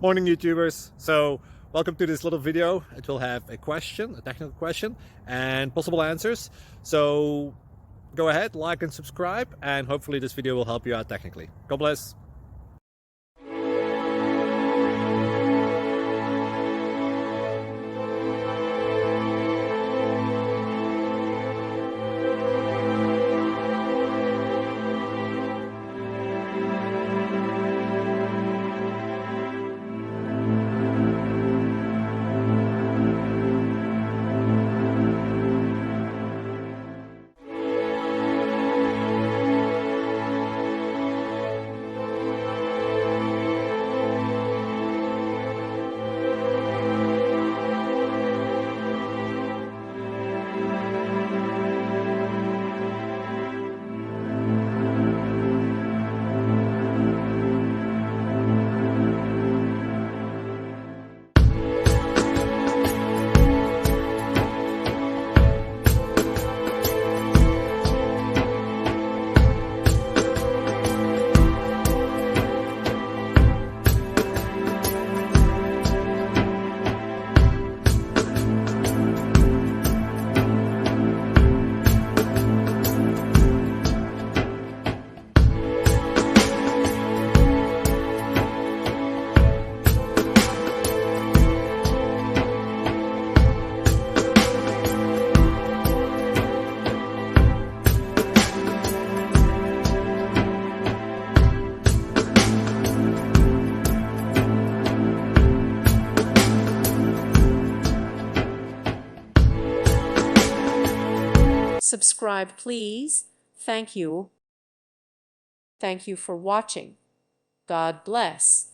Morning YouTubers. So welcome to this little video. It will have a question, a technical question, and possible answers. So go ahead, like and subscribe, and hopefully this video will help you out technically. God bless. Subscribe, please. Thank you. Thank you for watching. God bless.